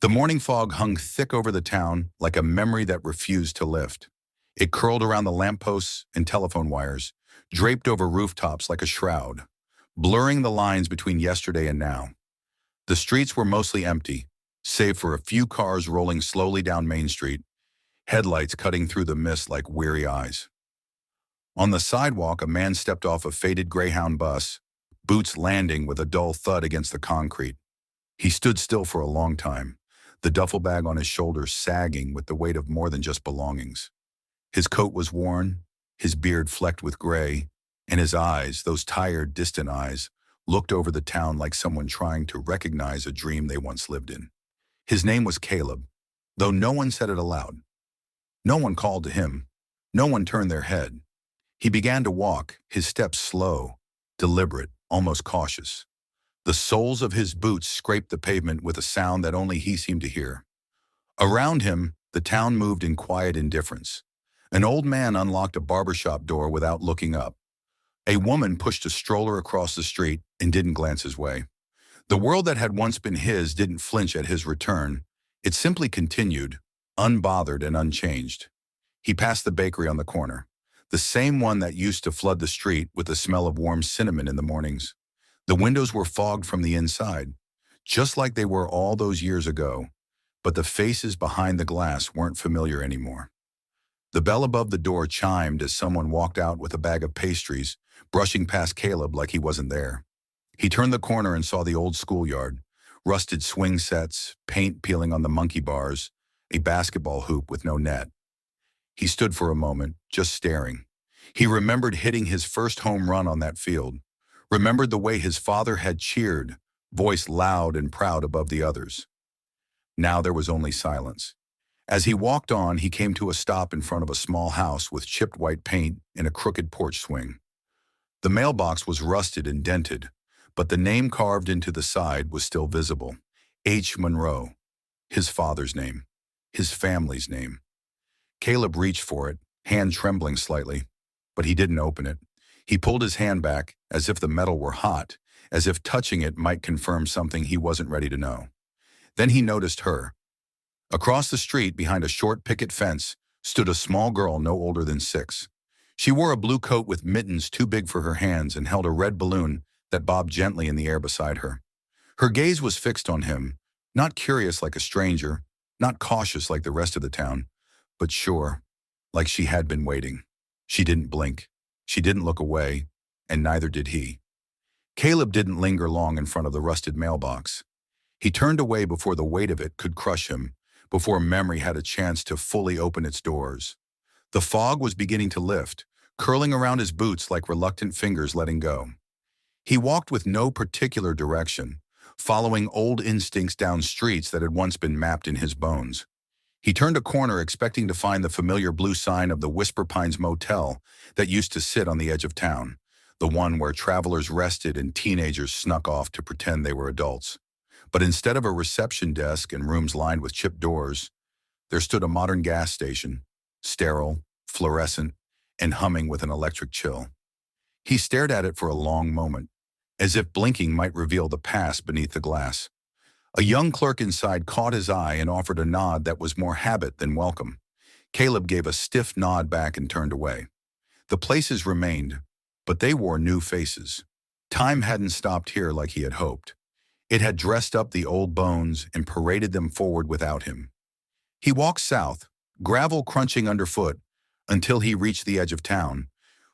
The morning fog hung thick over the town like a memory that refused to lift. It curled around the lampposts and telephone wires, draped over rooftops like a shroud, blurring the lines between yesterday and now. The streets were mostly empty, save for a few cars rolling slowly down Main Street, headlights cutting through the mist like weary eyes. On the sidewalk, a man stepped off a faded Greyhound bus, boots landing with a dull thud against the concrete. He stood still for a long time, the duffel bag on his shoulders sagging with the weight of more than just belongings. His coat was worn, his beard flecked with gray, and his eyes, those tired, distant eyes, looked over the town like someone trying to recognize a dream they once lived in. His name was Caleb, though no one said it aloud. No one called to him. No one turned their head. He began to walk, his steps slow, deliberate, almost cautious. The soles of his boots scraped the pavement with a sound that only he seemed to hear. Around him, the town moved in quiet indifference. An old man unlocked a barbershop door without looking up. A woman pushed a stroller across the street and didn't glance his way. The world that had once been his didn't flinch at his return. It simply continued, unbothered and unchanged. He passed the bakery on the corner, the same one that used to flood the street with the smell of warm cinnamon in the mornings. The windows were fogged from the inside, just like they were all those years ago, but the faces behind the glass weren't familiar anymore. The bell above the door chimed as someone walked out with a bag of pastries, brushing past Caleb like he wasn't there. He turned the corner and saw the old schoolyard, rusted swing sets, paint peeling on the monkey bars, a basketball hoop with no net. He stood for a moment, just staring. He remembered hitting his first home run on that field, remembered the way his father had cheered, voice loud and proud above the others. Now there was only silence. As he walked on, he came to a stop in front of a small house with chipped white paint and a crooked porch swing. The mailbox was rusted and dented, but the name carved into the side was still visible. H. Monroe, his father's name, his family's name. Caleb reached for it, hand trembling slightly, but he didn't open it. He pulled his hand back as if the metal were hot, as if touching it might confirm something he wasn't ready to know. Then he noticed her. Across the street, behind a short picket fence, stood a small girl no older than 6. She wore a blue coat with mittens too big for her hands and held a red balloon that bobbed gently in the air beside her. Her gaze was fixed on him, not curious like a stranger, not cautious like the rest of the town, but sure, like she had been waiting. She didn't blink. She didn't look away, and neither did he. Caleb didn't linger long in front of the rusted mailbox. He turned away before the weight of it could crush him, before memory had a chance to fully open its doors. The fog was beginning to lift, curling around his boots like reluctant fingers letting go. He walked with no particular direction, following old instincts down streets that had once been mapped in his bones. He turned a corner expecting to find the familiar blue sign of the Whisper Pines Motel that used to sit on the edge of town, the one where travelers rested and teenagers snuck off to pretend they were adults. But instead of a reception desk and rooms lined with chipped doors, there stood a modern gas station, sterile, fluorescent, and humming with an electric chill. He stared at it for a long moment, as if blinking might reveal the past beneath the glass. A young clerk inside caught his eye and offered a nod that was more habit than welcome. Caleb gave a stiff nod back and turned away. The places remained, but they wore new faces. Time hadn't stopped here like he had hoped. It had dressed up the old bones and paraded them forward without him. He walked south, gravel crunching underfoot, until he reached the edge of town,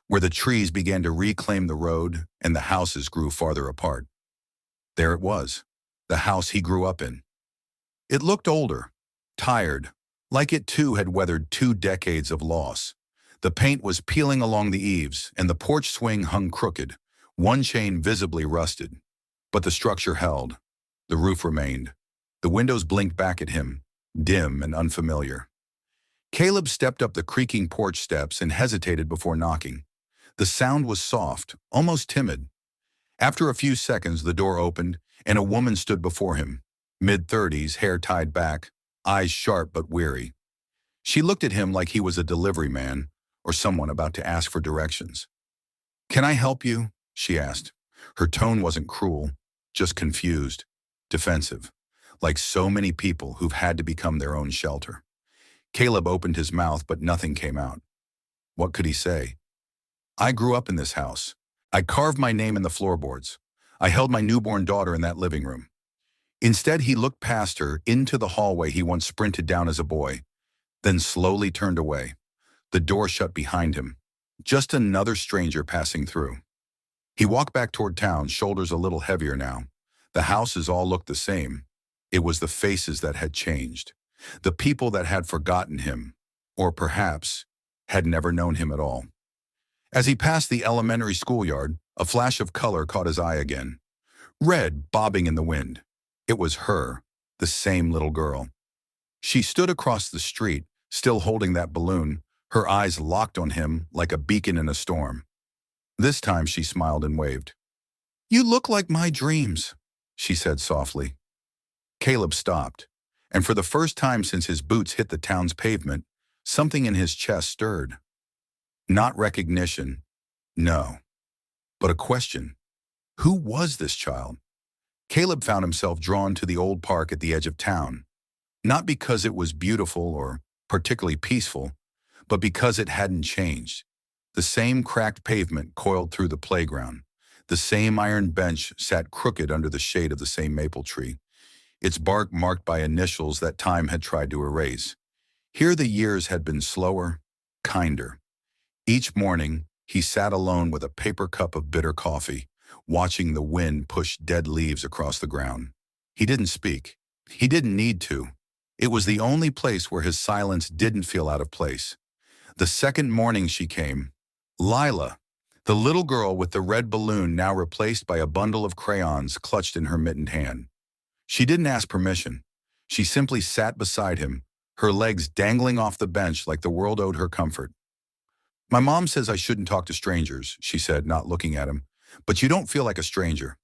where the trees began to reclaim the road and the houses grew farther apart. There it was, the house he grew up in. It looked older, tired, like it too had weathered 2 decades of loss. The paint was peeling along the eaves, and the porch swing hung crooked, one chain visibly rusted. But the structure held. The roof remained. The windows blinked back at him, dim and unfamiliar. Caleb stepped up the creaking porch steps and hesitated before knocking. The sound was soft, almost timid. After a few seconds, the door opened, and a woman stood before him, mid-30s, hair tied back, eyes sharp but weary. She looked at him like he was a delivery man or someone about to ask for directions. "Can I help you?" she asked. Her tone wasn't cruel, just confused, defensive, like so many people who've had to become their own shelter. Caleb opened his mouth, but nothing came out. What could he say? I grew up in this house. I carved my name in the floorboards. I held my newborn daughter in that living room. Instead, he looked past her into the hallway he once sprinted down as a boy, then slowly turned away. The door shut behind him. Just another stranger passing through. He walked back toward town, shoulders a little heavier now. The houses all looked the same. It was the faces that had changed. The people that had forgotten him, or perhaps had never known him at all. As he passed the elementary schoolyard, a flash of color caught his eye again. Red bobbing in the wind. It was her, the same little girl. She stood across the street, still holding that balloon, her eyes locked on him like a beacon in a storm. This time she smiled and waved. "You look like my dreams," she said softly. Caleb stopped, and for the first time since his boots hit the town's pavement, something in his chest stirred. Not recognition, no, but a question. Who was this child? Caleb found himself drawn to the old park at the edge of town, not because it was beautiful or particularly peaceful, but because it hadn't changed. The same cracked pavement coiled through the playground. The same iron bench sat crooked under the shade of the same maple tree, its bark marked by initials that time had tried to erase. Here the years had been slower, kinder. Each morning, he sat alone with a paper cup of bitter coffee, watching the wind push dead leaves across the ground. He didn't speak. He didn't need to. It was the only place where his silence didn't feel out of place. The second morning she came, Lila, the little girl with the red balloon now replaced by a bundle of crayons clutched in her mittened hand. She didn't ask permission. She simply sat beside him, her legs dangling off the bench like the world owed her comfort. "My mom says I shouldn't talk to strangers," she said, not looking at him, "but you don't feel like a stranger."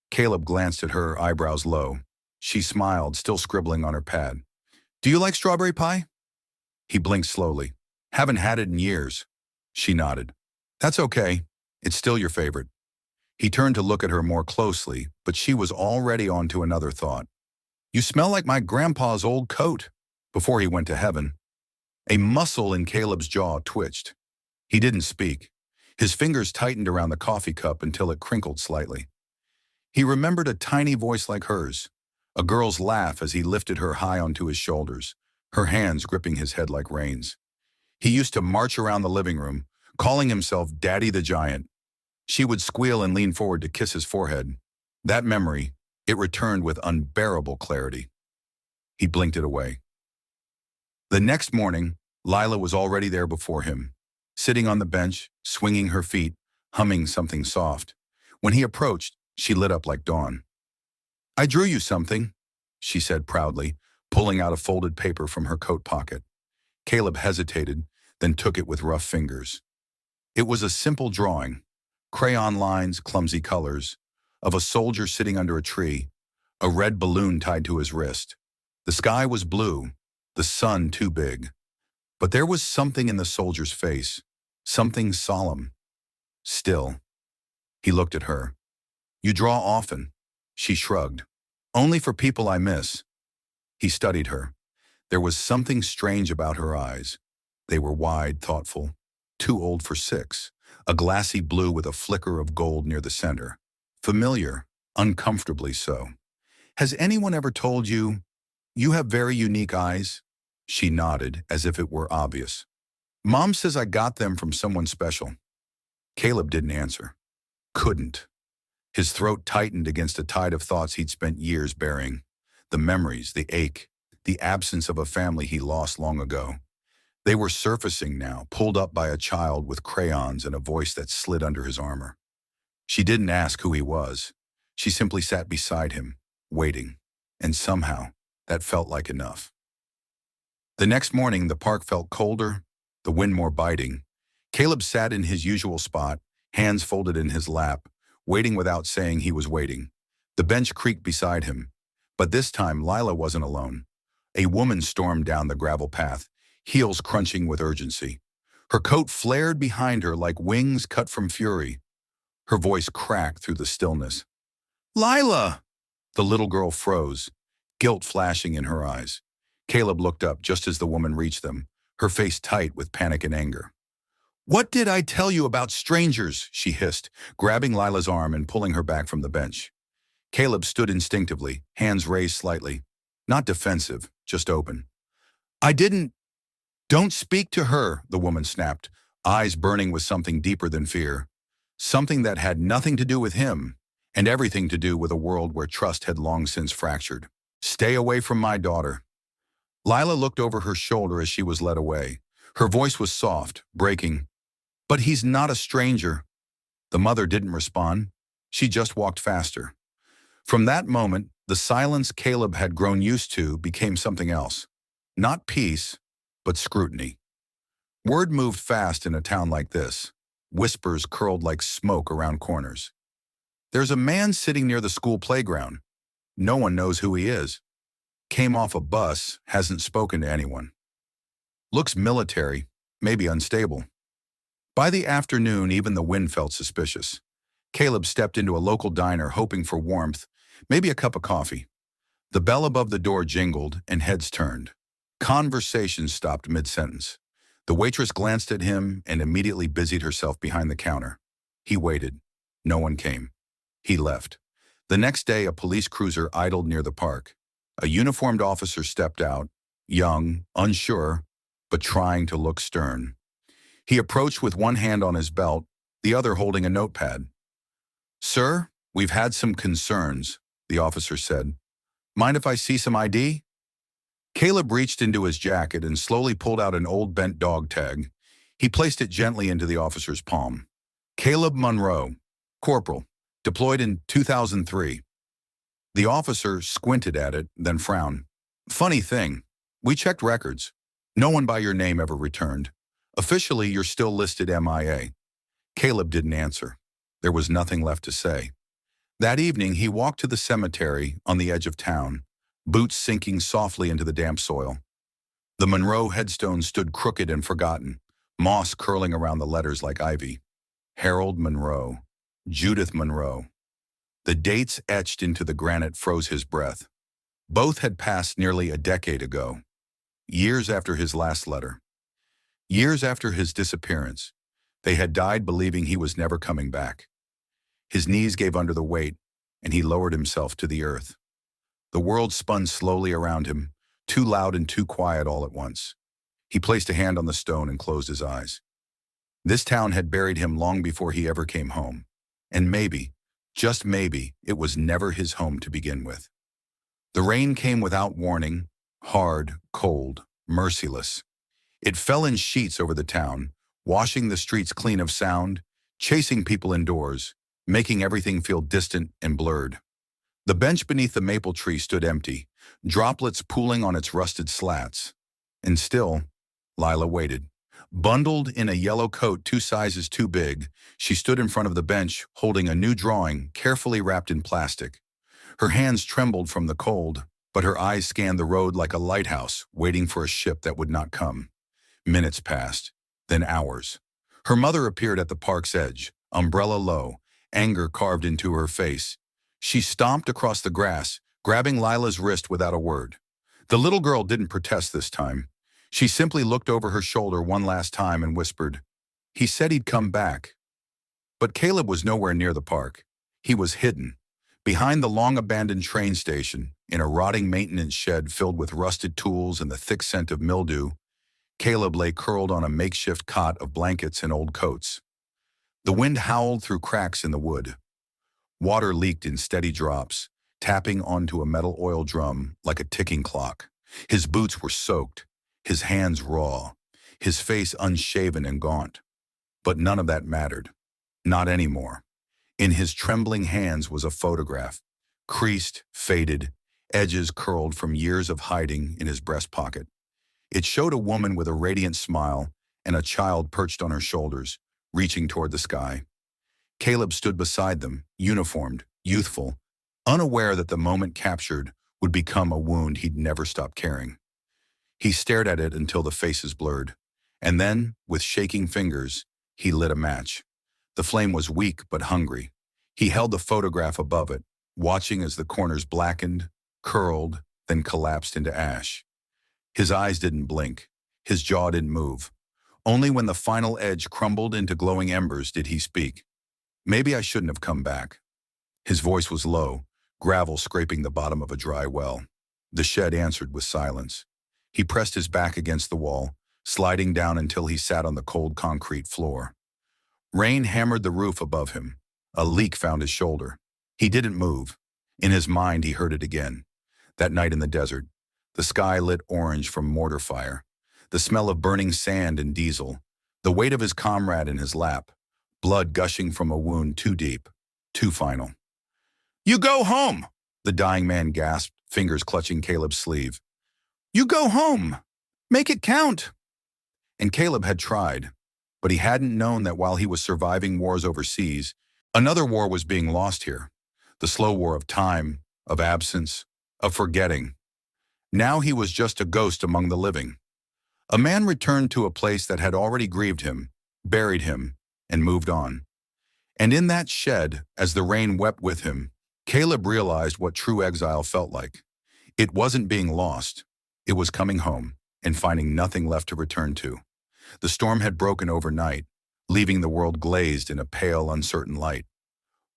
Caleb glanced at her, eyebrows low. She smiled, still scribbling on her pad. "Do you like strawberry pie?" He blinked slowly. "Haven't had it in years." She nodded. "That's okay. It's still your favorite." He turned to look at her more closely, but she was already on to another thought. "You smell like my grandpa's old coat," before he went to heaven. A muscle in Caleb's jaw twitched. He didn't speak. His fingers tightened around the coffee cup until it crinkled slightly. He remembered a tiny voice like hers, a girl's laugh as he lifted her high onto his shoulders, her hands gripping his head like reins. He used to march around the living room, calling himself Daddy the Giant. She would squeal and lean forward to kiss his forehead. That memory, it returned with unbearable clarity. He blinked it away. The next morning, Lila was already there before him, sitting on the bench, swinging her feet, humming something soft. When he approached, she lit up like dawn. "I drew you something," she said proudly, pulling out a folded paper from her coat pocket. Caleb hesitated, then took it with rough fingers. It was a simple drawing, crayon lines, clumsy colors, of a soldier sitting under a tree, a red balloon tied to his wrist. The sky was blue, the sun too big. But there was something in the soldier's face, something solemn. Still. He looked at her. "You draw often." She shrugged. "Only for people I miss." He studied her. There was something strange about her eyes. They were wide, thoughtful, too old for 6, a glassy blue with a flicker of gold near the center. Familiar, uncomfortably so. "Has anyone ever told you, you have very unique eyes?" She nodded, as if it were obvious. "Mom says I got them from someone special." Caleb didn't answer. Couldn't. His throat tightened against a tide of thoughts he'd spent years burying. The memories, the ache, the absence of a family he lost long ago. They were surfacing now, pulled up by a child with crayons and a voice that slid under his armor. She didn't ask who he was. She simply sat beside him, waiting. And somehow, that felt like enough. The next morning, the park felt colder, the wind more biting. Caleb sat in his usual spot, hands folded in his lap, waiting without saying he was waiting. The bench creaked beside him. But this time, Lila wasn't alone. A woman stormed down the gravel path, heels crunching with urgency. Her coat flared behind her like wings cut from fury. Her voice cracked through the stillness. "Lila!" The little girl froze. guilt flashing in her eyes. Caleb looked up just as the woman reached them, her face tight with panic and anger. "What did I tell you about strangers?" she hissed, grabbing Lila's arm and pulling her back from the bench. Caleb stood instinctively, hands raised slightly. Not defensive, just open. "I didn't—" "Don't speak to her," the woman snapped, eyes burning with something deeper than fear. Something that had nothing to do with him, and everything to do with a world where trust had long since fractured. "Stay away from my daughter." Lila looked over her shoulder as she was led away. Her voice was soft, breaking. "But he's not a stranger." The mother didn't respond. She just walked faster. From that moment, the silence Caleb had grown used to became something else. Not peace, but scrutiny. Word moved fast in a town like this. Whispers curled like smoke around corners. "There's a man sitting near the school playground. No one knows who he is. Came off a bus, hasn't spoken to anyone. Looks military, maybe unstable." By the afternoon, even the wind felt suspicious. Caleb stepped into a local diner hoping for warmth, maybe a cup of coffee. The bell above the door jingled and heads turned. Conversation stopped mid-sentence. The waitress glanced at him and immediately busied herself behind the counter. He waited. No one came. He left. The next day, a police cruiser idled near the park. A uniformed officer stepped out, young, unsure, but trying to look stern. He approached with one hand on his belt, the other holding a notepad. "Sir, we've had some concerns," the officer said. "Mind if I see some ID?" Caleb reached into his jacket and slowly pulled out an old bent dog tag. He placed it gently into the officer's palm. "Caleb Monroe, Corporal, deployed in 2003. The officer squinted at it, then frowned. "Funny thing, we checked records. No one by your name ever returned. Officially, you're still listed MIA. Caleb didn't answer. There was nothing left to say. That evening, he walked to the cemetery on the edge of town, boots sinking softly into the damp soil. The Monroe headstone stood crooked and forgotten, moss curling around the letters like ivy. Harold Monroe, Judith Monroe. The dates etched into the granite froze his breath. Both had passed nearly a decade ago, years after his last letter. Years after his disappearance, they had died believing he was never coming back. His knees gave under the weight, and he lowered himself to the earth. The world spun slowly around him, too loud and too quiet all at once. He placed a hand on the stone and closed his eyes. This town had buried him long before he ever came home. And maybe, just maybe, it was never his home to begin with. The rain came without warning, hard, cold, merciless. It fell in sheets over the town, washing the streets clean of sound, chasing people indoors, making everything feel distant and blurred. The bench beneath the maple tree stood empty, droplets pooling on its rusted slats. And still, Lila waited. Bundled in a yellow coat 2 sizes too big, she stood in front of the bench, holding a new drawing carefully wrapped in plastic. Her hands trembled from the cold, but her eyes scanned the road like a lighthouse, waiting for a ship that would not come. Minutes passed, then hours. Her mother appeared at the park's edge, umbrella low, anger carved into her face. She stomped across the grass, grabbing Lila's wrist without a word. The little girl didn't protest this time. She simply looked over her shoulder one last time and whispered, "He said he'd come back." But Caleb was nowhere near the park. He was hidden, behind the long-abandoned train station, in a rotting maintenance shed filled with rusted tools and the thick scent of mildew. Caleb lay curled on a makeshift cot of blankets and old coats. The wind howled through cracks in the wood. Water leaked in steady drops, tapping onto a metal oil drum like a ticking clock. His boots were soaked, his hands raw, his face unshaven and gaunt. But none of that mattered. Not anymore. In his trembling hands was a photograph, creased, faded, edges curled from years of hiding in his breast pocket. It showed a woman with a radiant smile and a child perched on her shoulders, reaching toward the sky. Caleb stood beside them, uniformed, youthful, unaware that the moment captured would become a wound he'd never stop carrying. He stared at it until the faces blurred, and then, with shaking fingers, he lit a match. The flame was weak but hungry. He held the photograph above it, watching as the corners blackened, curled, then collapsed into ash. His eyes didn't blink. His jaw didn't move. Only when the final edge crumbled into glowing embers did he speak. Maybe I shouldn't have come back. His voice was low, gravel scraping the bottom of a dry well. The shed answered with silence. He pressed his back against the wall, sliding down until he sat on the cold concrete floor. Rain hammered the roof above him. A leak found his shoulder. He didn't move. In his mind, he heard it again. That night in the desert, the sky lit orange from mortar fire, the smell of burning sand and diesel, the weight of his comrade in his lap, blood gushing from a wound too deep, too final. "You go home!" the dying man gasped, fingers clutching Caleb's sleeve. "You go home! Make it count!" And Caleb had tried, but he hadn't known that while he was surviving wars overseas, another war was being lost here. The slow war of time, of absence, of forgetting. Now he was just a ghost among the living. A man returned to a place that had already grieved him, buried him, and moved on. And in that shed, as the rain wept with him, Caleb realized what true exile felt like. It wasn't being lost. It was coming home and finding nothing left to return to. The storm had broken overnight, leaving the world glazed in a pale, uncertain light.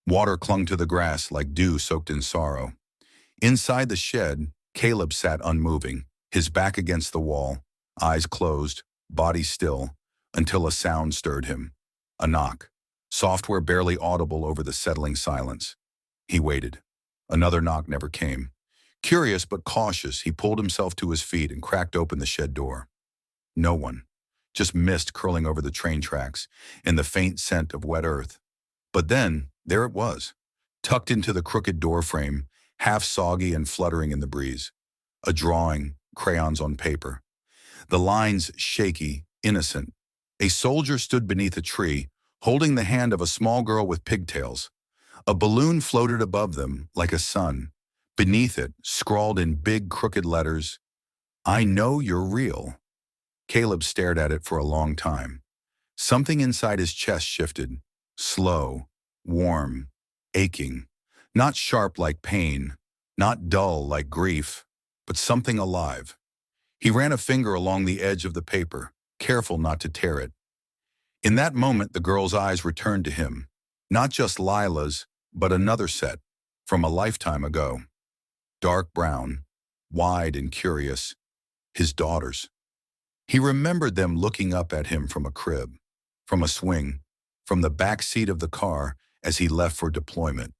Water clung to the grass like dew soaked in sorrow. Inside the shed, Caleb sat unmoving, his back against the wall, eyes closed, body still, until a sound stirred him. A knock, software barely audible over the settling silence. He waited. Another knock never came. Curious but cautious, he pulled himself to his feet and cracked open the shed door. No one. Just mist curling over the train tracks and the faint scent of wet earth. But then, there it was, tucked into the crooked door frame, half soggy and fluttering in the breeze. A drawing, crayons on paper. The lines shaky, innocent. A soldier stood beneath a tree, holding the hand of a small girl with pigtails. A balloon floated above them like a sun. Beneath it, scrawled in big crooked letters, "I know you're real." Caleb stared at it for a long time. Something inside his chest shifted, slow, warm, aching, not sharp like pain, not dull like grief, but something alive. He ran a finger along the edge of the paper, careful not to tear it. In that moment, the girl's eyes returned to him, not just Lila's, but another set, from a lifetime ago. Dark brown, wide and curious, his daughter's. He remembered them looking up at him from a crib, from a swing, from the back seat of the car as he left for deployment.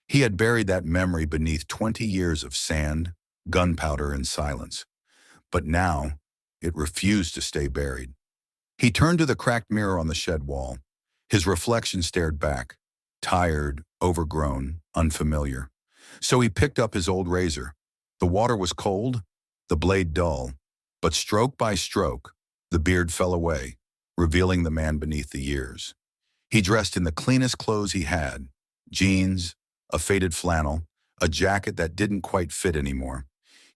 He had buried that memory beneath 20 years of sand, gunpowder, and silence. But now, it refused to stay buried. He turned to the cracked mirror on the shed wall. His reflection stared back, tired, overgrown, unfamiliar. So he picked up his old razor. The water was cold, the blade dull, but stroke by stroke, the beard fell away, revealing the man beneath the years. He dressed in the cleanest clothes he had, jeans, a faded flannel, a jacket that didn't quite fit anymore.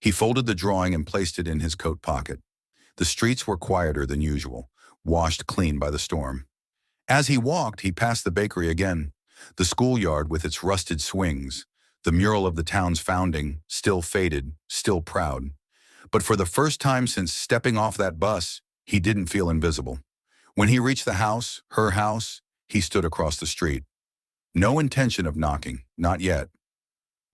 He folded the drawing and placed it in his coat pocket. The streets were quieter than usual, washed clean by the storm. As he walked, he passed the bakery again, the schoolyard with its rusted swings, the mural of the town's founding, still faded, still proud. But for the first time since stepping off that bus, he didn't feel invisible. When he reached the house, her house, he stood across the street. No intention of knocking, not yet.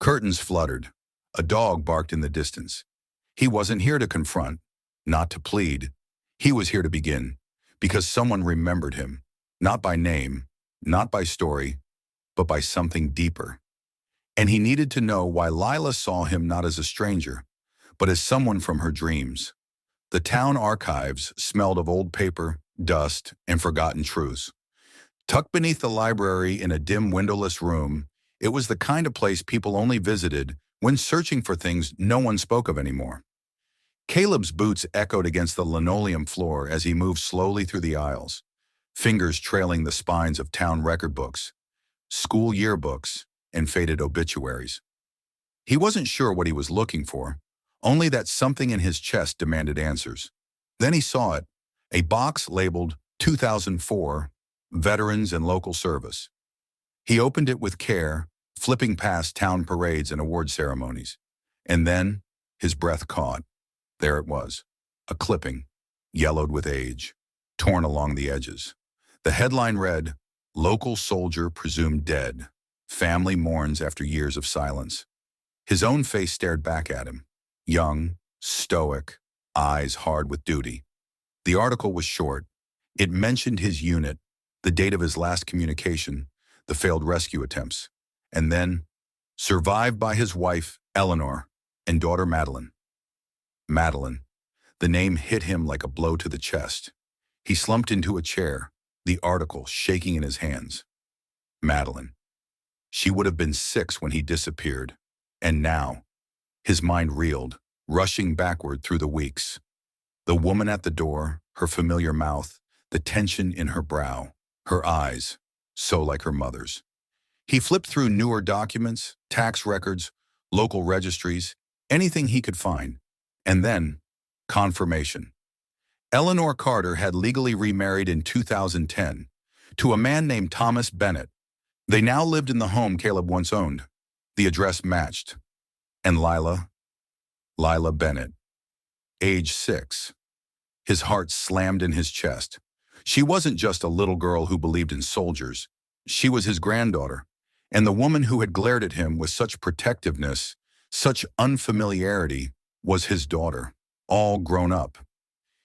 Curtains fluttered. A dog barked in the distance. He wasn't here to confront, not to plead. He was here to begin, because someone remembered him, not by name, not by story, but by something deeper. And he needed to know why Lila saw him not as a stranger, but as someone from her dreams. The town archives smelled of old paper, dust, and forgotten truths. Tucked beneath the library in a dim windowless room, it was the kind of place people only visited when searching for things no one spoke of anymore. Caleb's boots echoed against the linoleum floor as he moved slowly through the aisles, fingers trailing the spines of town record books, school yearbooks, and faded obituaries. He wasn't sure what he was looking for, only that something in his chest demanded answers. Then he saw it, a box labeled 2004, Veterans and Local Service. He opened it with care, flipping past town parades and award ceremonies. And then, His breath caught. There it was, a clipping, yellowed with age, torn along the edges. The headline read, "Local soldier presumed dead. Family mourns after years of silence." His own face stared back at him, young, stoic, eyes hard with duty. The article was short. It mentioned his unit, the date of his last communication, the failed rescue attempts, and then, survived by his wife, Eleanor, and daughter, Madeline. Madeline. The name hit him like a blow to the chest. He slumped into a chair, the article shaking in his hands. Madeline. She would have been 6 when he disappeared. And now, his mind reeled, rushing backward through the weeks. The woman at the door, her familiar mouth, the tension in her brow, her eyes, so like her mother's. He flipped through newer documents, tax records, local registries, anything he could find. And then, confirmation. Eleanor Carter had legally remarried in 2010 to a man named Thomas Bennett. They now lived in the home Caleb once owned. The address matched. And Lila Bennett, age 6. His heart slammed in his chest. She wasn't just a little girl who believed in soldiers. She was his granddaughter, and the woman who had glared at him with such protectiveness, such unfamiliarity, was his daughter, all grown up.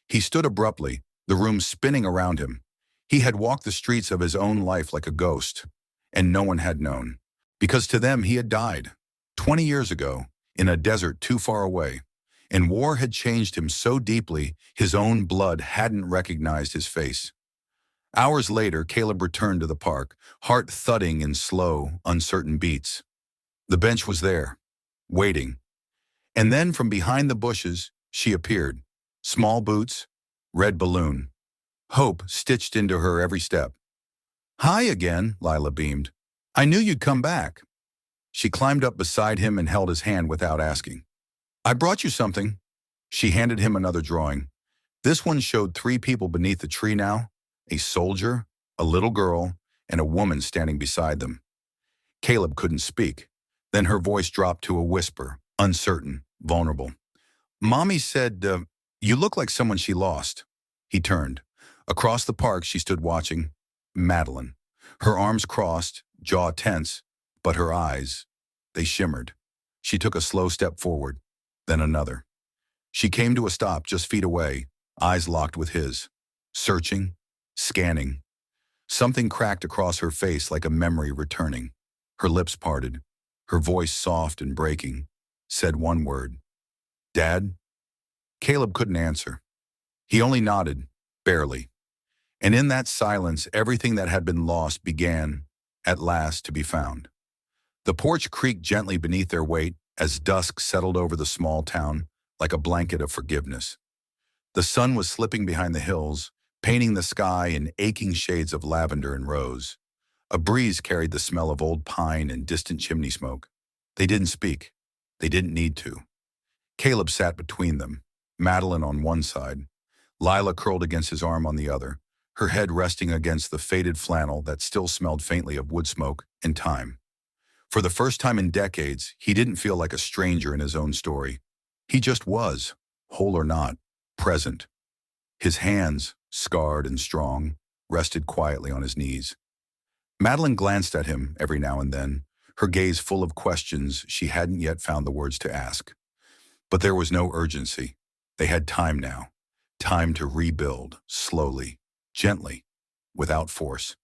He stood abruptly, the room spinning around him. He had walked the streets of his own life like a ghost, and no one had known. Because to them he had died, 20 years ago, in a desert too far away, and war had changed him so deeply his own blood hadn't recognized his face. Hours later, Caleb returned to the park, heart thudding in slow, uncertain beats. The bench was there, waiting. And then from behind the bushes, she appeared. Small boots, red balloon. Hope stitched into her every step. "Hi again," Lila beamed. "I knew you'd come back." She climbed up beside him and held his hand without asking. "I brought you something." She handed him another drawing. This one showed 3 people beneath the tree now, a soldier, a little girl, and a woman standing beside them. Caleb couldn't speak. Then her voice dropped to a whisper, uncertain, vulnerable. "Mommy said, you look like someone she lost." He turned. Across the park, she stood watching. Madeline. Her arms crossed, jaw tense, but her eyes, they shimmered. She took a slow step forward, then another. She came to a stop just feet away, eyes locked with his. Searching, scanning. Something cracked across her face like a memory returning. Her lips parted. Her voice soft and breaking. Said one word. "Dad?" Caleb couldn't answer. He only nodded, barely. And in that silence, everything that had been lost began, at last, to be found. The porch creaked gently beneath their weight as dusk settled over the small town like a blanket of forgiveness. The sun was slipping behind the hills, painting the sky in aching shades of lavender and rose. A breeze carried the smell of old pine and distant chimney smoke. They didn't speak. They didn't need to. Caleb sat between them, Madeline on one side, Lila curled against his arm on the other, her head resting against the faded flannel that still smelled faintly of wood smoke and time. For the first time in decades, he didn't feel like a stranger in his own story. He just was, whole or not, present. His hands, scarred and strong, rested quietly on his knees. Madeline glanced at him every now and then, her gaze full of questions she hadn't yet found the words to ask. But there was no urgency. They had time now. Time to rebuild, slowly, gently, without force.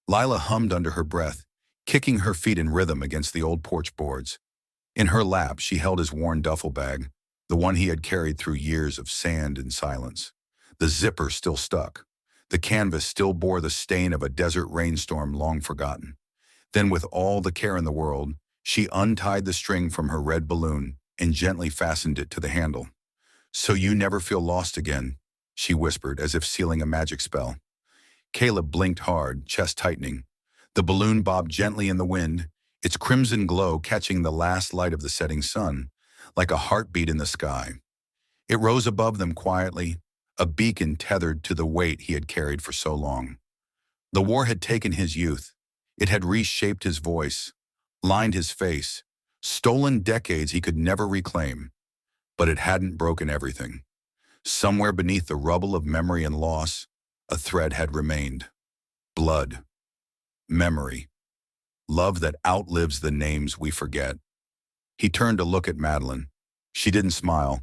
Lila hummed under her breath, kicking her feet in rhythm against the old porch boards. In her lap, she held his worn duffel bag, the one he had carried through years of sand and silence. The zipper still stuck. The canvas still bore the stain of a desert rainstorm long forgotten. Then, with all the care in the world, she untied the string from her red balloon and gently fastened it to the handle. "So you never feel lost again," she whispered, as if sealing a magic spell. Caleb blinked hard, chest tightening. The balloon bobbed gently in the wind, its crimson glow catching the last light of the setting sun, like a heartbeat in the sky. It rose above them quietly, a beacon tethered to the weight he had carried for so long. The war had taken his youth. It had reshaped his voice, lined his face, stolen decades he could never reclaim. but it hadn't broken everything. Somewhere beneath the rubble of memory and loss, a thread had remained. Blood. Memory. Love that outlives the names we forget. He turned to look at Madeline. She didn't smile,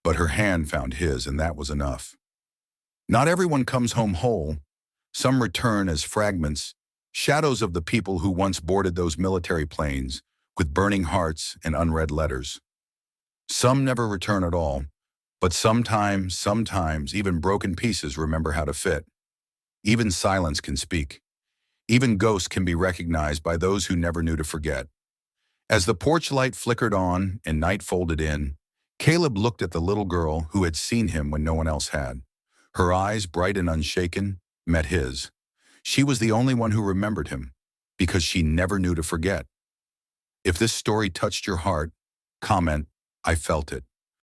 but her hand found his, and that was enough. Not everyone comes home whole. Some return as fragments, shadows of the people who once boarded those military planes with burning hearts and unread letters. Some never return at all, but sometimes, even broken pieces remember how to fit. Even silence can speak. Even ghosts can be recognized by those who never knew to forget. As the porch light flickered on and night folded in, Caleb looked at the little girl who had seen him when no one else had. Her eyes, bright and unshaken, met his. She was the only one who remembered him, because she never knew to forget. If this story touched your heart, comment, "I felt it."